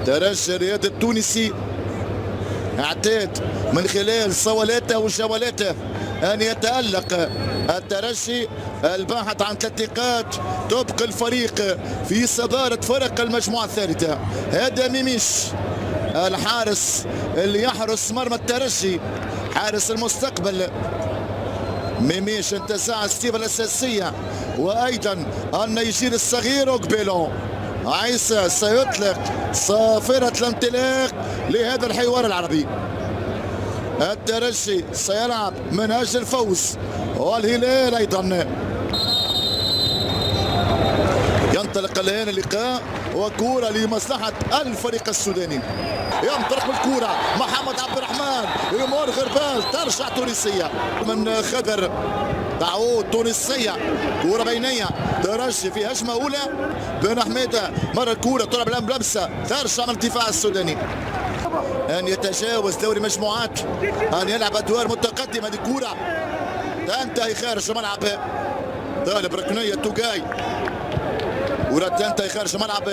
ترجي الرياضي التونسي اعتاد من خلال صولاته وجولاته ان يتألق الترجي الباحث عن 3 نقاط تبقى الفريق في صدارة فرق المجموعة الثالثة. هذا ميميش الحارس اللي يحرس مرمى الترجي، حارس المستقبل. ميميش انتزع السيبة الأساسية، وأيضا النيجيري الصغير أوكبيلو. عيسى سيطلق صافرة الانطلاق لهذا الحوار العربي. الترجي سيلعب من أجل الفوز، والهلال أيضا. ينطلق الآن اللقاء، وكورة لمصلحة الفريق السوداني. ينطلق بالكورة محمد عبد الرحمن، يمر غربال، ترجع تونسية من خضر، تعود تونسية. كورة بينية، ترجي في هجمة أولى. بن حميدة مرة الكورة تلعب الآن بلمسة، ترجع من الدفاع السوداني. أن يتجاوز دوري مجموعات، أن يلعب أدوار متقدمة. هذه الكورة تنتهي خارج الملعب، طالب ركنية توجاي، كرة تنتهي خارج الملعب.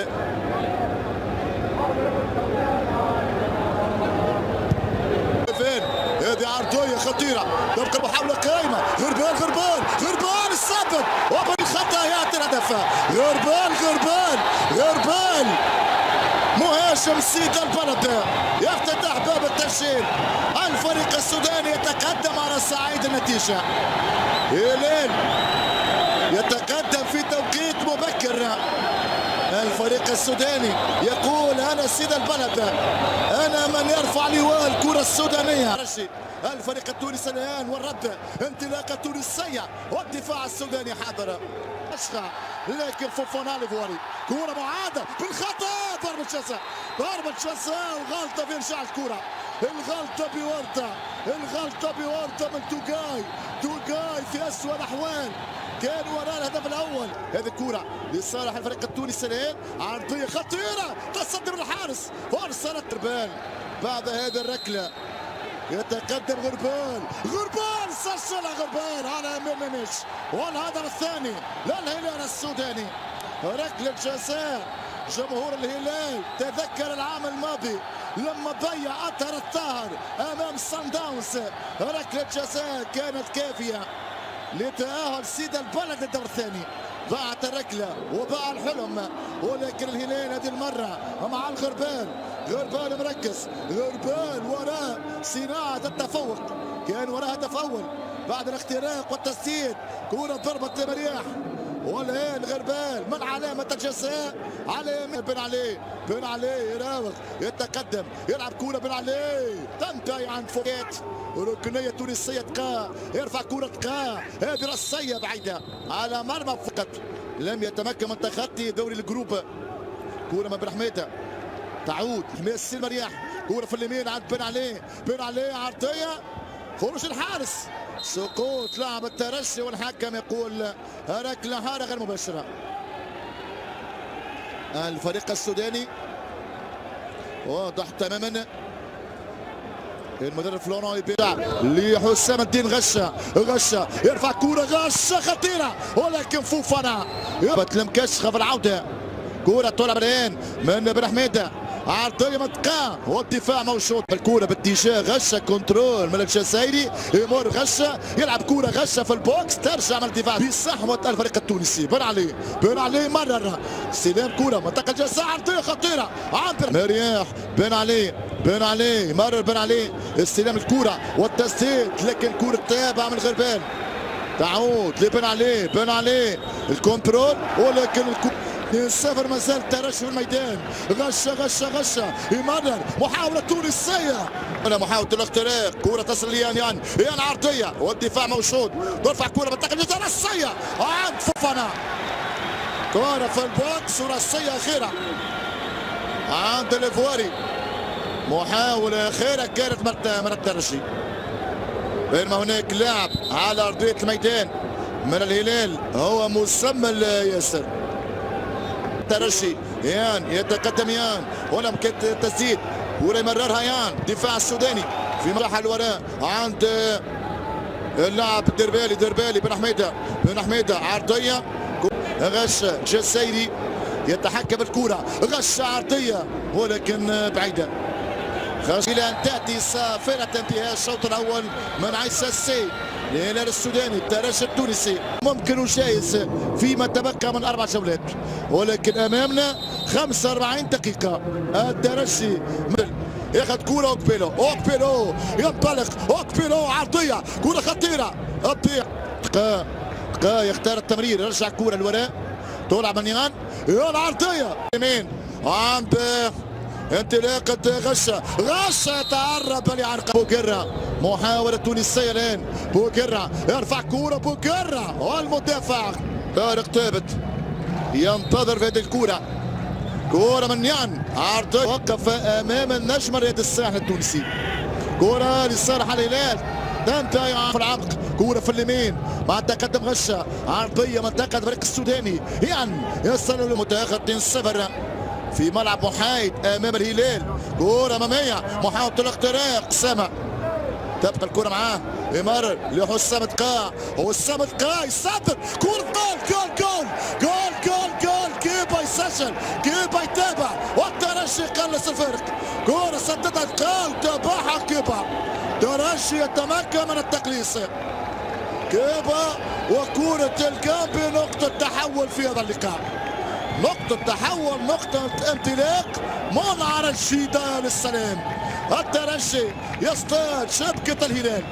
فين هذه عرضية خطيرة، تبقى المحاولة قائمة. غربال السابق، وبالخطأ يأتي الهدف. غربال مهاجم سيد البلد يفتتح باب التسجيل. الفريق السوداني يتقدم على صعيد النتيجة. هلال يتقدم في توقيت مبكر. الفريق السوداني يقول أنا سيد البلد، أنا من يرفع لواء الكرة السودانية. الفريق التونسي الآن والرد، انطلاقة تونسية والدفاع السوداني حاضر. لكن فوفانا ليفواري، كرة معادة بالخطأ، ضربة جزاء وغلطة في إرجاع الكرة. الغلطة بوردة من توجاي في أسوأ الأحوال، كان وراء الهدف الأول. هذه الكرة لصالح الفريق التونسي الآن، عرضية خطيرة، تصدي من الحارس، فرصة للتربان. بعد هذه الركلة يتقدم غربال سجلها غربال على ميميش، والهدف الثاني للهلال السوداني. ركلة جزاء. جمهور الهلال تذكر العام الماضي لما ضيع أطهر الطاهر أمام سان داونز. ركلة جزاء كانت كافية لتأهل سيد البلد الدور الثاني. ضاعت الركلة وضاع الحلم، ولكن الهلال هذه المرة مع غربال مركز، وراء صناعة التفوق. كان وراء هدف أول بعد الاختراق والتسديد. كرة ضربة مرياح، والآن غربال من علامة الجزاء على يمين بن علي يراوغ، يتقدم، يلعب كرة بن علي، تنتهي عند فوقات. ركنية تونسية تقا، يرفع كرة تقا، هذه رصية بعيدة على مرمى فقط. لم يتمكن من تخطي دوري الجروب. كرة من بن حميدة، تعود حميد السيل مرياح، كرة في اليمين عند بن علي عرضية، خروج الحارس، سقوط لاعب الترجي، والحكم يقول ركلة حارة غير مباشرة. الفريق السوداني واضح تماما. المدرب فلوران يبيع لحسام الدين غشة، يرفع كرة غشة خطيرة، ولكن فوفانا المكشخة في العودة. كرة تلعب الآن من بن حميدة، عرضية متقان والدفاع موجود. الكرة باتجاه غشة، كنترول من الجزائري، يمر غشة، يلعب كرة غشة في البوكس، ترجع من الدفاع بصحوة الفريق التونسي. بن علي مرر استلام كرة منطقة الجزاء، عرضية خطيرة عند مرياح. بن علي مرر، استلام الكرة والتسديد، لكن كرة تابعة من غربال، تعود بن علي الكنترول، ولكن الكرة 2-0 ما زال الترجي في الميدان. غشة يمرر، محاولة تونسية، محاولة الاختراق، كرة تصل ليان عرضية والدفاع موجود، ترفع كرة منطقة الجزاء، رصية عند فوفانا، كرة في البوكس ورصية أخيرة عند ليفواري. محاولة أخيرة كانت من الترجي، بينما هناك لاعب على أرضية الميدان من الهلال هو مسمى ياسر. الترجي يتقدم ولم تسديد، كرة يمررها دفاع السوداني في مرحلة الوراء عند اللاعب دربالي. بن حميدة عرضية غش جزائري يتحكم الكرة، غش عرضية ولكن بعيدة. إلى أن تأتي صافرة انتهاء الشوط الأول من عيسى السي للهلال السوداني. الترجي التونسي ممكن وجايز فيما تبقى من 4 جولات، ولكن أمامنا 45 دقيقة. الترجي ياخذ كرة اوكبيلو ينطلق اوكبيلو عرضية، كرة خطيرة تضيع. تقا يختار التمرير، يرجع كرة للوراء، طلع منيان العرضية يمين عند انطلاقة غشة تعرب لعرق بوكرة. محاولة تونسية الآن، بوكرة يرفع كرة، بوكرة والمدافع طارق ثابت ينتظر في هذه الكرة. كرة منيان عرضية وقف أمام النجم رياض الساحل التونسي. كرة لصالح الهلال تنتهي في العمق، كرة في اليمين مع تقدم غشة عرضية منطقة الفريق السوداني يصل للمتأخر 2-0 في ملعب محايد امام الهلال. كرة امامية، محاولة الاختراق، سما تبقى الكرة معاه، يمرر لحسام تقاع، وحسام تقاع يسدد، كرة جول كيبا يسجل، كيبا يتابع والترجي يقلص الفرق. كرة سددها تقاع وتابعها كيبا، الترجي يتمكن من التقليص. كيبا وكرة الكامبي نقطة تحول في هذا اللقاء، نقطة تحول، نقطة انطلاق منعرة جديدة للسلام. الترجي يصطاد شبكة الهلال.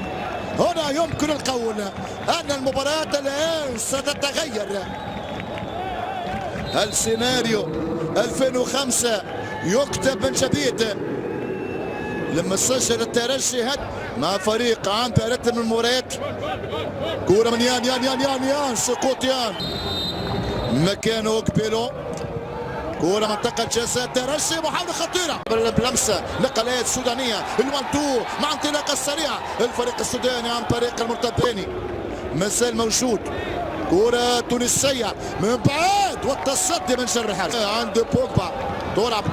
هنا يمكن القول أن المباراة الآن ستتغير. السيناريو 2005 يكتب من جديد لما سجل الترجي مع فريق عنده رتم من المباريات. كورة من يان سقوط يان مكانه اوكبيلو. كرة منطقة جزاء الترجي، محاولة خطيرة بلمسة لقلايات السودانية، الوانتو مع انطلاقة سريعة. الفريق السوداني عن طريق المرتباني مازال موجود. كرة تونسية من بعيد والتصدي من شر الحارس عند بوجبا، تلعب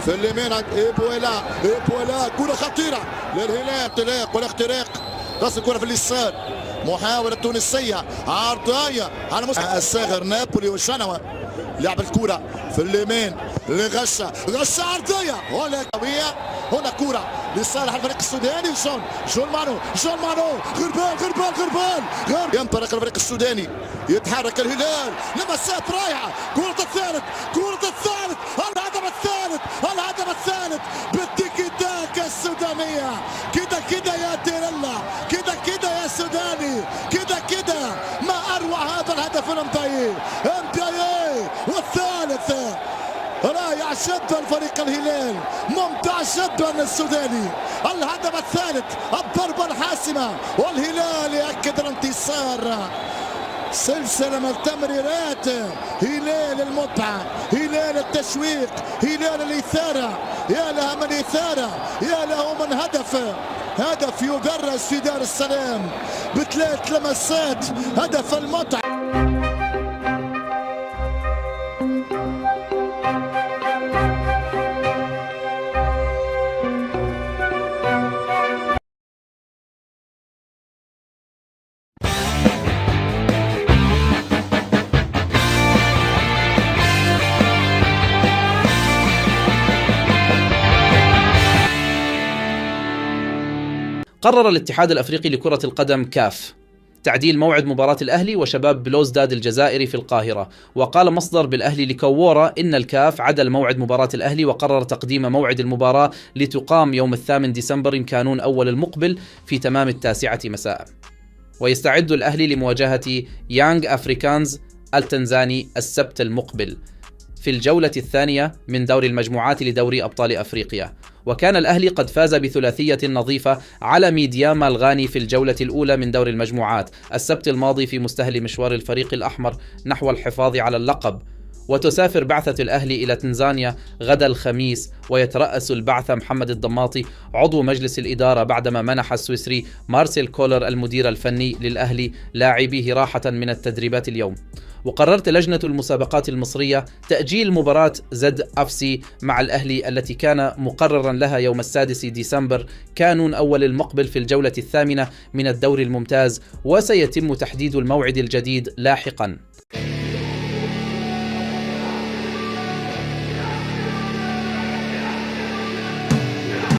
في اليمين عند إيبولا. كرة خطيرة للهلال، انطلاق والاختراق، تصل الكرة في اليسار. محاولة تونسية عرضية على مستوى الصاغر نابولي وشنوة. لعب الكرة في اليمين لغشة عرضية ولا قوية. هنا كرة لصالح الفريق السوداني. جون مانو غربال ينطلق الفريق السوداني، يتحرك الهلال، لمسات رائعة. كرة الثالث الهدف الثالث بالتيكي تاكا السودانية. كده يا تيريلا، كده يا سوداني، كده ما أروع هذا الهدف الامبايي والثالث. رائع جدا الفريق الهلال، ممتع جدا السوداني. الهدف الثالث، الضربة الحاسمة، والهلال يأكد الانتصار. سلسلة من التمريرات، هلال المتعة، هلال التشويق، هلال الإثارة. يا لها من إثارة، يا له من هدف يدرس في دار السلام ب3 لمسات. هدف المتعة. قرر الاتحاد الأفريقي لكرة القدم كاف تعديل موعد مباراة الأهلي وشباب بلوزداد الجزائري في القاهرة. وقال مصدر بالأهلي لكوورا إن الكاف عدل موعد مباراة الأهلي وقرر تقديم موعد المباراة لتقام يوم 8 ديسمبر كانون أول المقبل في تمام 9 مساء. ويستعد الأهلي لمواجهة يانغ أفريكانز التنزاني السبت المقبل في الجولة الثانية من دور المجموعات لدوري أبطال أفريقيا. وكان الأهلي قد فاز بثلاثية نظيفة على ميدياما الغاني في الجولة الأولى من دور المجموعات السبت الماضي في مستهل مشوار الفريق الأحمر نحو الحفاظ على اللقب. وتسافر بعثة الأهلي إلى تنزانيا غدا الخميس، ويترأس البعثة محمد الضماطي عضو مجلس الإدارة بعدما منح السويسري مارسيل كولر المدير الفني للأهلي لاعبيه راحة من التدريبات اليوم. وقررت لجنة المسابقات المصرية تأجيل مباراة زد أفسي مع الأهلي التي كان مقررا لها يوم 6 ديسمبر كانون أول المقبل في الجولة الثامنة من الدوري الممتاز، وسيتم تحديد الموعد الجديد لاحقا.